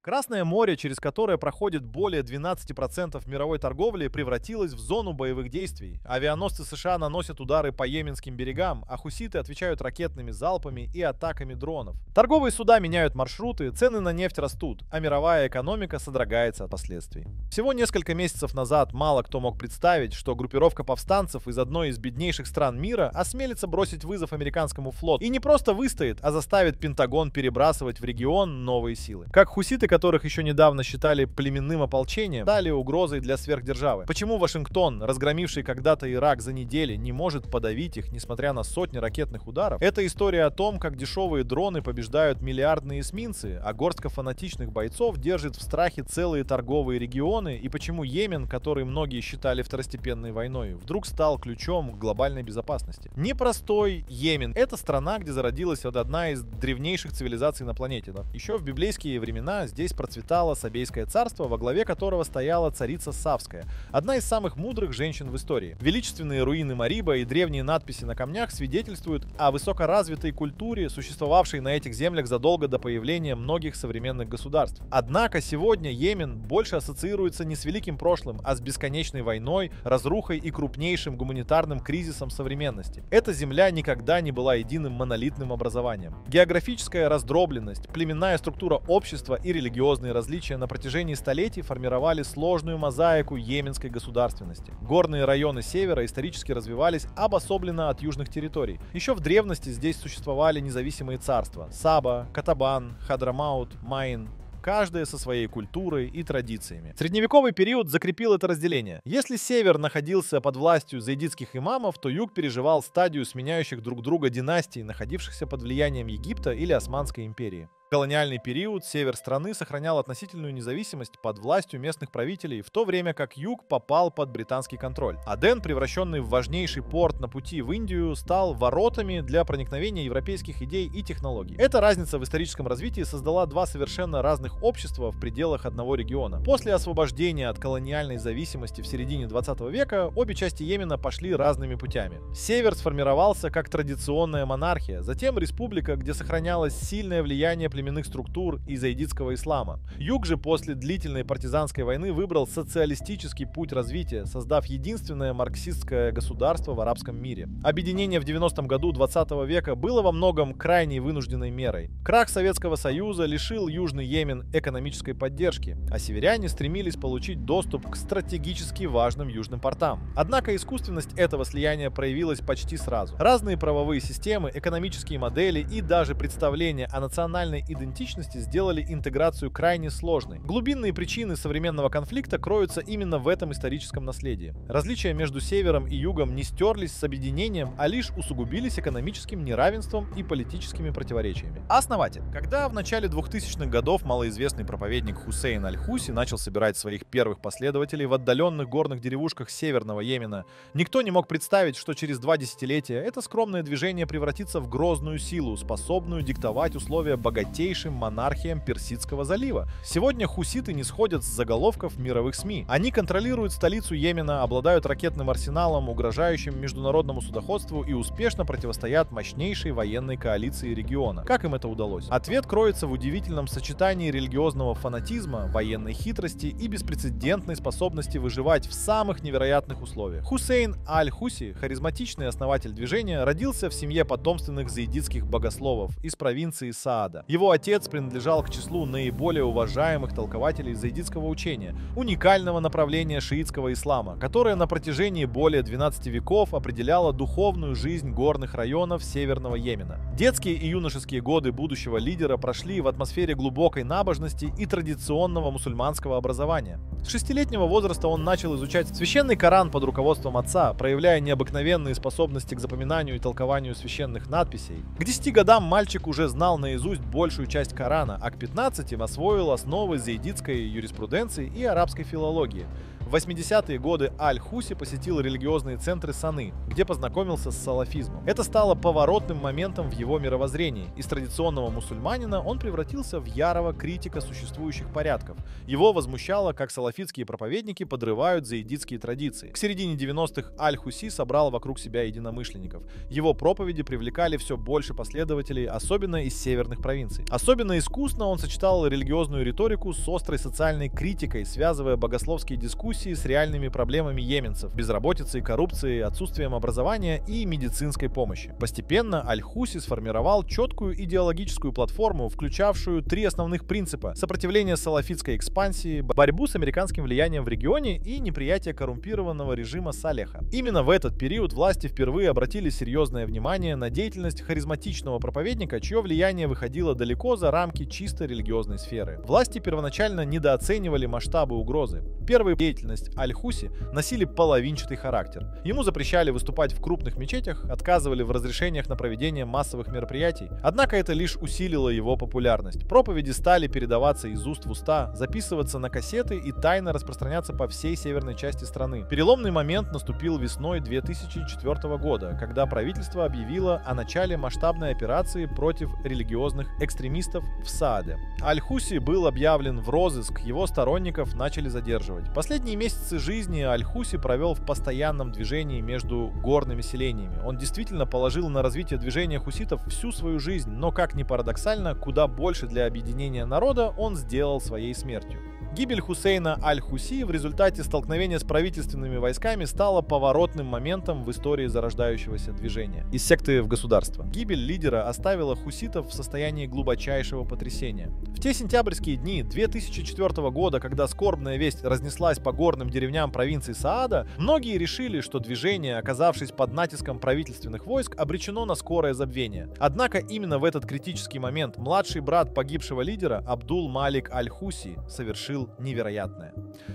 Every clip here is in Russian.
Красное море, через которое проходит более 12% мировой торговли, превратилось в зону боевых действий. Авианосцы США наносят удары по йеменским берегам, а хуситы отвечают ракетными залпами и атаками дронов. Торговые суда меняют маршруты, цены на нефть растут, а мировая экономика содрогается от последствий. Всего несколько месяцев назад мало кто мог представить, что группировка повстанцев из одной из беднейших стран мира осмелится бросить вызов американскому флоту и не просто выстоит, а заставит Пентагон перебрасывать в регион новые силы. Как хуситы, которых еще недавно считали племенным ополчением, стали угрозой для сверхдержавы. Почему Вашингтон, разгромивший когда-то Ирак за недели, не может подавить их, несмотря на сотни ракетных ударов? Это история о том, как дешевые дроны побеждают миллиардные эсминцы, а горстка фанатичных бойцов держит в страхе целые торговые регионы, и почему Йемен, который многие считали второстепенной войной, вдруг стал ключом к глобальной безопасности. Непростой Йемен — это страна, где зародилась одна из древнейших цивилизаций на планете. Еще в библейские времена здесь процветало Сабейское царство, во главе которого стояла царица Савская, одна из самых мудрых женщин в истории. Величественные руины Мариба и древние надписи на камнях свидетельствуют о высокоразвитой культуре, существовавшей на этих землях задолго до появления многих современных государств. Однако сегодня Йемен больше ассоциируется не с великим прошлым, а с бесконечной войной, разрухой и крупнейшим гуманитарным кризисом современности. Эта земля никогда не была единым монолитным образованием. Географическая раздробленность, племенная структура общества и религиозные различия на протяжении столетий формировали сложную мозаику йеменской государственности. Горные районы севера исторически развивались обособленно от южных территорий. Еще в древности здесь существовали независимые царства — Саба, Катабан, Хадрамаут, Маин, каждая со своей культурой и традициями. Средневековый период закрепил это разделение. Если север находился под властью заидитских имамов, то юг переживал стадию сменяющих друг друга династий, находившихся под влиянием Египта или Османской империи. В колониальный период север страны сохранял относительную независимость под властью местных правителей, в то время как юг попал под британский контроль. Аден, превращенный в важнейший порт на пути в Индию, стал воротами для проникновения европейских идей и технологий. Эта разница в историческом развитии создала два совершенно разных общества в пределах одного региона. После освобождения от колониальной зависимости в середине 20 века обе части Йемена пошли разными путями. Север сформировался как традиционная монархия, затем республика, где сохранялось сильное влияние племенных структур и заидитского ислама. Юг же после длительной партизанской войны выбрал социалистический путь развития, создав единственное марксистское государство в арабском мире. Объединение в 90-м году 20 века было во многом крайней вынужденной мерой. Крах Советского Союза лишил Южный Йемен экономической поддержки, а северяне стремились получить доступ к стратегически важным южным портам. Однако искусственность этого слияния проявилась почти сразу. Разные правовые системы, экономические модели и даже представления о национальной идентичности сделали интеграцию крайне сложной. Глубинные причины современного конфликта кроются именно в этом историческом наследии. Различия между севером и югом не стерлись с объединением, а лишь усугубились экономическим неравенством и политическими противоречиями. Основатель. Когда в начале 2000-х годов малоизвестный проповедник Хусейн Аль-Хуси начал собирать своих первых последователей в отдаленных горных деревушках северного Йемена, никто не мог представить, что через 2 десятилетия это скромное движение превратится в грозную силу, способную диктовать условия богатейшим монархиям Персидского залива. Сегодня хуситы не сходят с заголовков мировых СМИ. Они контролируют столицу Йемена, обладают ракетным арсеналом, угрожающим международному судоходству, и успешно противостоят мощнейшей военной коалиции региона. Как им это удалось? Ответ кроется в удивительном сочетании религиозного фанатизма, военной хитрости и беспрецедентной способности выживать в самых невероятных условиях. Хусейн Аль-Хуси, харизматичный основатель движения, родился в семье потомственных заидитских богословов из провинции Саада. Его отец принадлежал к числу наиболее уважаемых толкователей заидитского учения, уникального направления шиитского ислама, которое на протяжении более 12 веков определяло духовную жизнь горных районов северного Йемена. Детские и юношеские годы будущего лидера прошли в атмосфере глубокой набожности и традиционного мусульманского образования. С 6-летнего возраста он начал изучать священный Коран под руководством отца, проявляя необыкновенные способности к запоминанию и толкованию священных надписей. К 10 годам мальчик уже знал наизусть большую часть Корана, а к 15 освоил основы заидитской юриспруденции и арабской филологии. В 80-е годы Аль-Хуси посетил религиозные центры Саны, где познакомился с салафизмом. Это стало поворотным моментом в его мировоззрении. Из традиционного мусульманина он превратился в ярого критика существующих порядков. Его возмущало, как салафитские проповедники подрывают заидитские традиции. К середине 90-х Аль-Хуси собрал вокруг себя единомышленников. Его проповеди привлекали все больше последователей, особенно из северных провинций. Особенно искусно он сочетал религиозную риторику с острой социальной критикой, связывая богословские дискуссии с реальными проблемами йеменцев – безработицей, коррупцией, отсутствием образования и медицинской помощи. Постепенно Аль-Хуси сформировал четкую идеологическую платформу, включавшую три основных принципа – сопротивление салафитской экспансии, борьбу с американским влиянием в регионе и неприятие коррумпированного режима Салеха. Именно в этот период власти впервые обратили серьезное внимание на деятельность харизматичного проповедника, чье влияние выходило далеко за рамки чисто религиозной сферы. Власти первоначально недооценивали масштабы угрозы. Первая деятельность Аль-Хуси носили половинчатый характер. Ему запрещали выступать в крупных мечетях, отказывали в разрешениях на проведение массовых мероприятий. Однако это лишь усилило его популярность. Проповеди стали передаваться из уст в уста, записываться на кассеты и тайно распространяться по всей северной части страны. Переломный момент наступил весной 2004 года, когда правительство объявило о начале масштабной операции против религиозных экстремистов в Сааде. Аль-Хуси был объявлен в розыск, его сторонников начали задерживать. Последние месяцы жизни Аль-Хуси провел в постоянном движении между горными селениями. Он действительно положил на развитие движения хуситов всю свою жизнь, но, как ни парадоксально, куда больше для объединения народа он сделал своей смертью. Гибель Хусейна Аль-Хуси в результате столкновения с правительственными войсками стала поворотным моментом в истории зарождающегося движения. Из секты в государство. Гибель лидера оставила хуситов в состоянии глубочайшего потрясения. В те сентябрьские дни 2004 года, когда скорбная весть разнеслась по горным деревням провинции Саада, многие решили, что движение, оказавшись под натиском правительственных войск, обречено на скорое забвение. Однако именно в этот критический момент младший брат погибшего лидера Абдул-Малик Аль-Хуси совершил невероятное.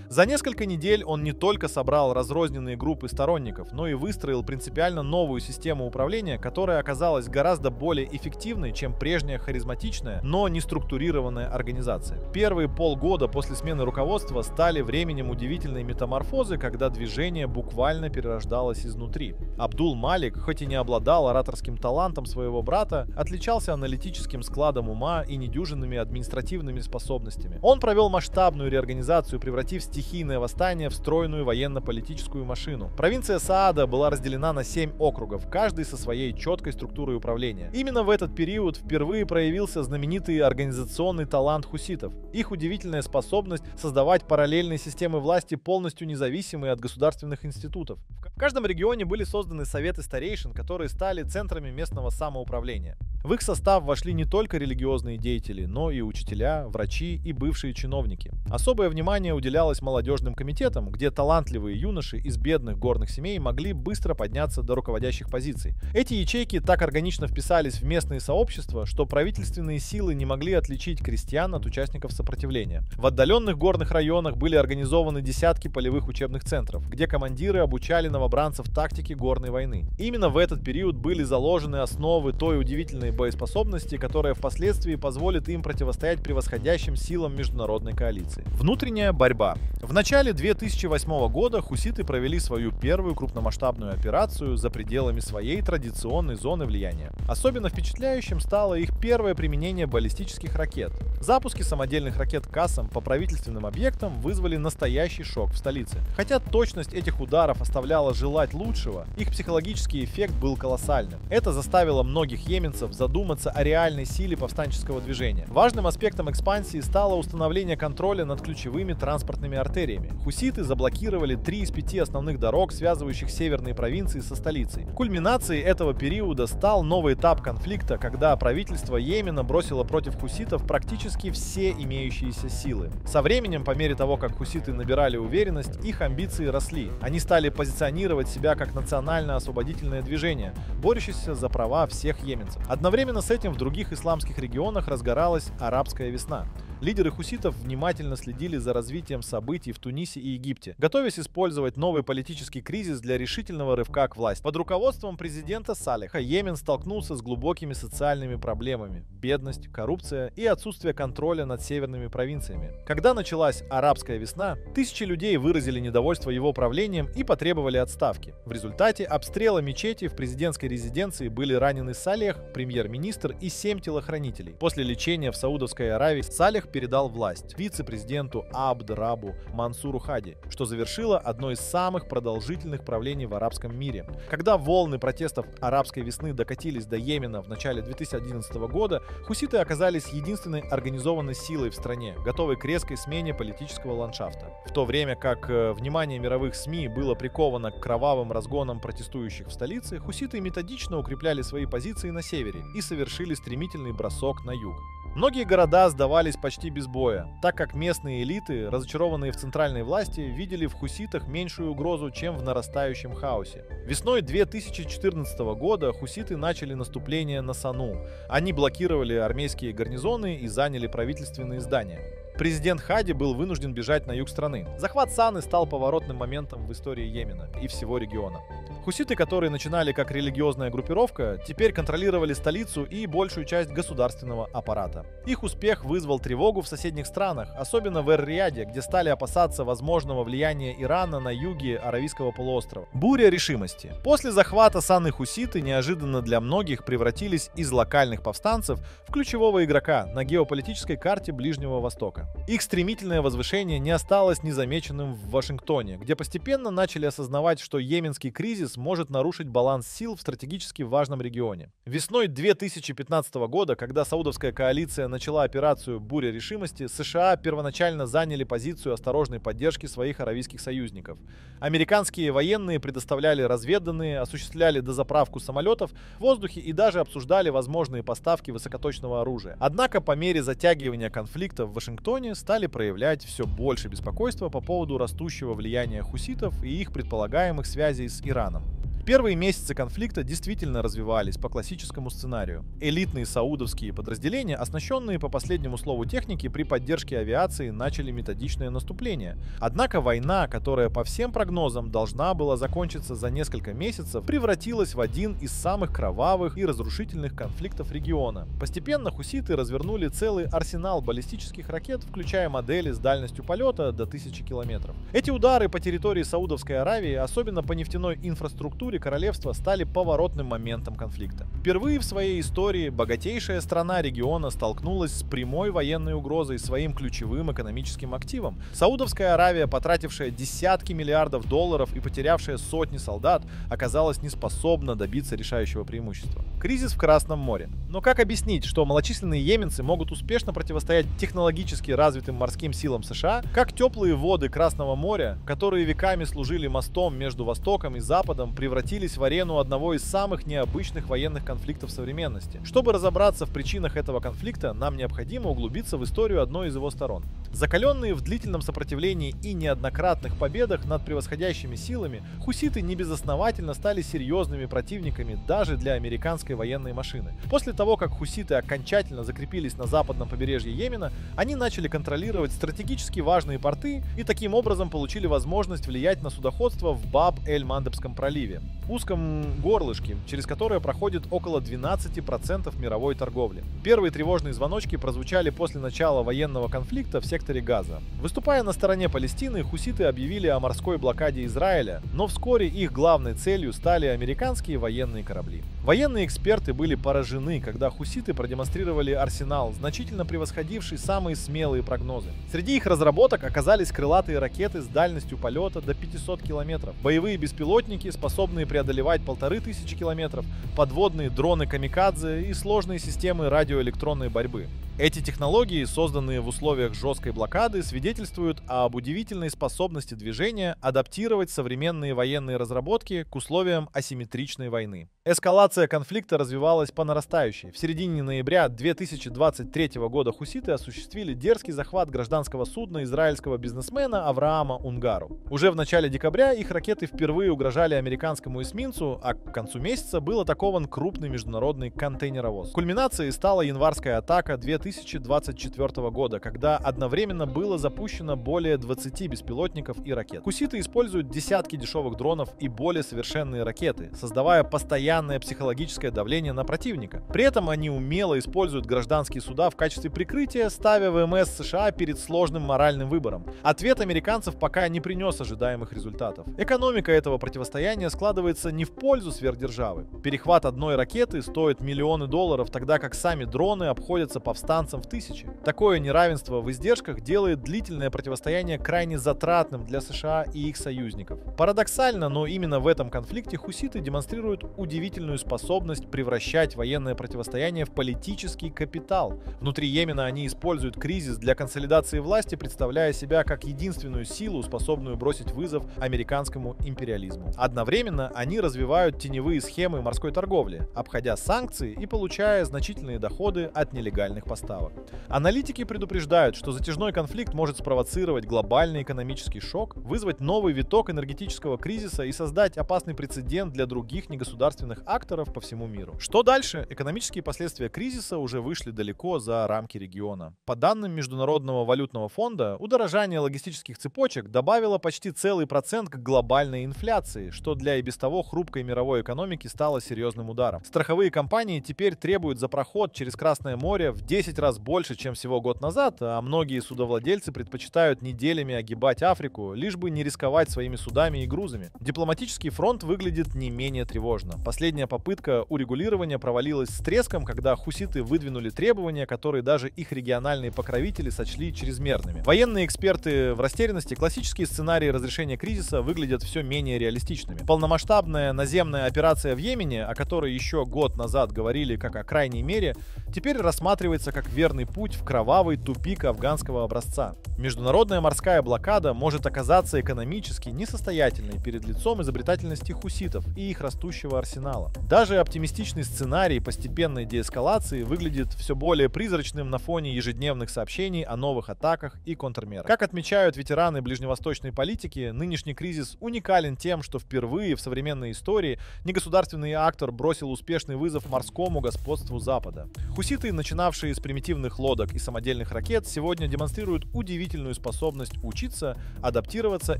За несколько недель он не только собрал разрозненные группы сторонников, но и выстроил принципиально новую систему управления, которая оказалась гораздо более эффективной, чем прежняя харизматичная, но не структурированная организация. Первые полгода после смены руководства стали временем удивительной метаморфозы, когда движение буквально перерождалось изнутри. Абдул-Малик, хоть и не обладал ораторским талантом своего брата, отличался аналитическим складом ума и недюжинными административными способностями. Он провел масштабную реорганизацию, превратив стихийное восстание в стройную военно-политическую машину. Провинция Саада была разделена на 7 округов, каждый со своей четкой структурой управления. Именно в этот период впервые проявился знаменитый организационный талант хуситов. Их удивительная способность создавать параллельные системы власти, полностью независимые от государственных институтов. В каждом регионе были созданы советы старейшин, которые стали центрами местного самоуправления. В их состав вошли не только религиозные деятели, но и учителя, врачи и бывшие чиновники. Особое внимание уделялось молодежным комитетам, где талантливые юноши из бедных горных семей могли быстро подняться до руководящих позиций. Эти ячейки так органично вписались в местные сообщества, что правительственные силы не могли отличить крестьян от участников сопротивления. В отдаленных горных районах были организованы десятки полевых учебных центров, где командиры обучали новобранцев тактике горной войны. Именно в этот период были заложены основы той удивительной боеспособности, которая впоследствии позволит им противостоять превосходящим силам международной коалиции. Внутренняя борьба. В начале 2008 года хуситы провели свою первую крупномасштабную операцию за пределами своей традиционной зоны влияния. Особенно впечатляющим стало их первое применение баллистических ракет. Запуски самодельных ракет «Кассам» по правительственным объектам вызвали настоящий шок в столице. Хотя точность этих ударов оставляла желать лучшего, их психологический эффект был колоссальным. Это заставило многих йеменцев задуматься о реальной силе повстанческого движения. Важным аспектом экспансии стало установление контроля над ключевыми транспортными артериями. Хуситы заблокировали 3 из 5 основных дорог, связывающих северные провинции со столицей. Кульминацией этого периода стал новый этап конфликта, когда правительство Йемена бросило против хуситов практически все имеющиеся силы. Со временем, по мере того, как хуситы набирали уверенность, их амбиции росли. Они стали позиционировать себя как национально-освободительное движение, борющееся за права всех йеменцев. Одновременно с этим в других исламских регионах разгоралась арабская весна. Лидеры хуситов внимательно следили за развитием событий в Тунисе и Египте, готовясь использовать новый политический кризис для решительного рывка к власти. Под руководством президента Салиха Йемен столкнулся с глубокими социальными проблемами: бедность, коррупция и отсутствие контроля над северными провинциями. Когда началась арабская весна, тысячи людей выразили недовольство его правлением и потребовали отставки. В результате обстрела мечети в президентской резиденции были ранены Салех, премьер-министр и 7 телохранителей. После лечения в Саудовской Аравии Салех передал власть вице-президенту Абд-Рабу Мансуру Хади, что завершило одно из самых продолжительных правлений в арабском мире. Когда волны протестов арабской весны докатились до Йемена в начале 2011 года, хуситы оказались единственной организованной силой в стране, готовой к резкой смене политического ландшафта. В то время как внимание мировых СМИ было приковано к кровавым разгонам протестующих в столице, хуситы методично укрепляли свои позиции на севере и совершили стремительный бросок на юг. Многие города сдавались почти без боя, так как местные элиты, разочарованные в центральной власти, видели в хуситах меньшую угрозу, чем в нарастающем хаосе. Весной 2014 года хуситы начали наступление на Сану. Они блокировали армейские гарнизоны и заняли правительственные здания. Президент Хади был вынужден бежать на юг страны. Захват Саны стал поворотным моментом в истории Йемена и всего региона. Хуситы, которые начинали как религиозная группировка, теперь контролировали столицу и большую часть государственного аппарата. Их успех вызвал тревогу в соседних странах, особенно в Эр-Рияде, где стали опасаться возможного влияния Ирана на юге Аравийского полуострова. Буря решимости. После захвата Саны хуситы неожиданно для многих превратились из локальных повстанцев в ключевого игрока на геополитической карте Ближнего Востока. Их стремительное возвышение не осталось незамеченным в Вашингтоне, где постепенно начали осознавать, что йеменский кризис может нарушить баланс сил в стратегически важном регионе. Весной 2015 года, когда саудовская коалиция начала операцию «Буря решимости», США первоначально заняли позицию осторожной поддержки своих аравийских союзников. Американские военные предоставляли разведданные, осуществляли дозаправку самолетов в воздухе и даже обсуждали возможные поставки высокоточного оружия. Однако по мере затягивания конфликта в Вашингтоне стали проявлять все больше беспокойства по поводу растущего влияния хуситов и их предполагаемых связей с Ираном. Первые месяцы конфликта действительно развивались по классическому сценарию. Элитные саудовские подразделения, оснащенные по последнему слову техники, при поддержке авиации начали методичное наступление. Однако война, которая по всем прогнозам должна была закончиться за несколько месяцев, превратилась в один из самых кровавых и разрушительных конфликтов региона. Постепенно хуситы развернули целый арсенал баллистических ракет, включая модели с дальностью полета до 1000 километров. Эти удары по территории Саудовской Аравии, особенно по нефтяной инфраструктуре королевства, стали поворотным моментом конфликта. Впервые в своей истории богатейшая страна региона столкнулась с прямой военной угрозой своим ключевым экономическим активом. Саудовская Аравия, потратившая десятки миллиардов долларов и потерявшая сотни солдат, оказалась неспособна добиться решающего преимущества. Кризис в Красном море. Но как объяснить, что малочисленные йеменцы могут успешно противостоять технологически развитым морским силам США, как теплые воды Красного моря, которые веками служили мостом между Востоком и Западом, превратились в арену одного из самых необычных военных конфликтов современности? Чтобы разобраться в причинах этого конфликта, нам необходимо углубиться в историю одной из его сторон. Закаленные в длительном сопротивлении и неоднократных победах над превосходящими силами, хуситы небезосновательно стали серьезными противниками даже для американской военной машины. После того, как хуситы окончательно закрепились на западном побережье Йемена, они начали контролировать стратегически важные порты и таким образом получили возможность влиять на судоходство в Баб-эль-Мандебском проливе, узком горлышке, через которое проходит около 12% мировой торговли. Первые тревожные звоночки прозвучали после начала военного конфликта в секторе Газа. Выступая на стороне Палестины, хуситы объявили о морской блокаде Израиля, но вскоре их главной целью стали американские военные корабли. Военные эксперты были поражены, когда хуситы продемонстрировали арсенал, значительно превосходивший самые смелые прогнозы. Среди их разработок оказались крылатые ракеты с дальностью полета до 500 километров, боевые беспилотники, способные преодолевать 1500 километров, подводные дроны камикадзе и сложные системы радиоэлектронной борьбы. Эти технологии, созданные в условиях жесткой блокады, свидетельствуют об удивительной способности движения адаптировать современные военные разработки к условиям асимметричной войны. Эскалация конфликта развивалась по нарастающей. В середине ноября 2023 года хуситы осуществили дерзкий захват гражданского судна израильского бизнесмена Авраама Унгару. Уже в начале декабря их ракеты впервые угрожали американскому эсминцу, а к концу месяца был атакован крупный международный контейнеровоз. Кульминацией стала январская атака 2024 года, когда одновременно было запущено более 20 беспилотников и ракет. Хуситы используют десятки дешевых дронов и более совершенные ракеты, создавая постоянное психологическое давление на противника. При этом они умело используют гражданские суда в качестве прикрытия, ставя ВМС США перед сложным моральным выбором. Ответ американцев пока не принес ожидаемых результатов. Экономика этого противостояния складывается не в пользу сверхдержавы. Перехват одной ракеты стоит миллионы долларов, тогда как сами дроны обходятся повстанцам в тысячи. Такое неравенство в издержках делает длительное противостояние крайне затратным для США и их союзников. Парадоксально, но именно в этом конфликте хуситы демонстрируют удивительную способность превращать военное противостояние в политический капитал. Внутри Йемена они используют кризис для консолидации власти, представляя себя как единственную силу, способную бросить вызов американскому империализму. Одновременно они развивают теневые схемы морской торговли, обходя санкции и получая значительные доходы от нелегальных поставок. Аналитики предупреждают, что затяжной конфликт может спровоцировать глобальный экономический шок, вызвать новый виток энергетического кризиса и создать опасный прецедент для других негосударственных акторов по всему миру. Что дальше? Экономические последствия кризиса уже вышли далеко за рамки региона. По данным Международного валютного фонда, удорожание логистических цепочек добавило почти целый процент к глобальной инфляции, что для и без того хрупкой мировой экономики стало серьезным ударом. Страховые компании теперь требуют за проход через Красное море в 10 раз больше, чем всего год назад, а многие судовладельцы предпочитают неделями огибать Африку, лишь бы не рисковать своими судами и грузами. Дипломатический фронт выглядит не менее тревожно. Последняя попытка урегулирования провалилась с треском, когда хуситы выдвинули требования, которые даже их региональные покровители сочли чрезмерными. Военные эксперты в растерянности, классические сценарии разрешения кризиса выглядят все менее реалистичными. Полномасштабная наземная операция в Йемене, о которой еще год назад говорили как о крайней мере, теперь рассматривается как верный путь в кровавый тупик афганского образца. Международная морская блокада может оказаться экономически несостоятельной перед лицом изобретательности хуситов и их растущего арсенала. Даже оптимистичный сценарий постепенной деэскалации выглядит все более призрачным на фоне ежедневных сообщений о новых атаках и контрмерах. Как отмечают ветераны ближневосточной политики, нынешний кризис уникален тем, что впервые в современной истории негосударственный актор бросил успешный вызов морскому господству Запада. Хуситы, начинавшие с примитивных лодок и самодельных ракет, сегодня демонстрируют удивительную способность учиться, адаптироваться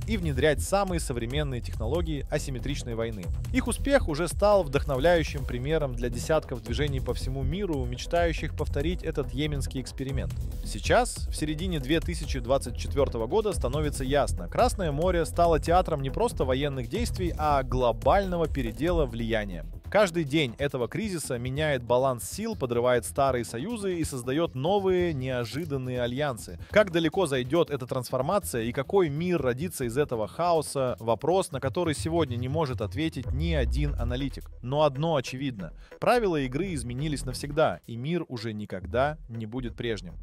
и внедрять самые современные технологии асимметричной войны. Их успех уже стал вдохновляющим примером для десятков движений по всему миру, мечтающих повторить этот йеменский эксперимент. Сейчас, в середине 2024 года, становится ясно, Красное море стало театром не просто военных действий, а глобального передела влияния. Каждый день этого кризиса меняет баланс сил, подрывает старые союзы и создает новые, неожиданные альянсы. Как далеко зайдет эта трансформация и какой мир родится из этого хаоса — вопрос, на который сегодня не может ответить ни один аналитик. Но одно очевидно — правила игры изменились навсегда, и мир уже никогда не будет прежним.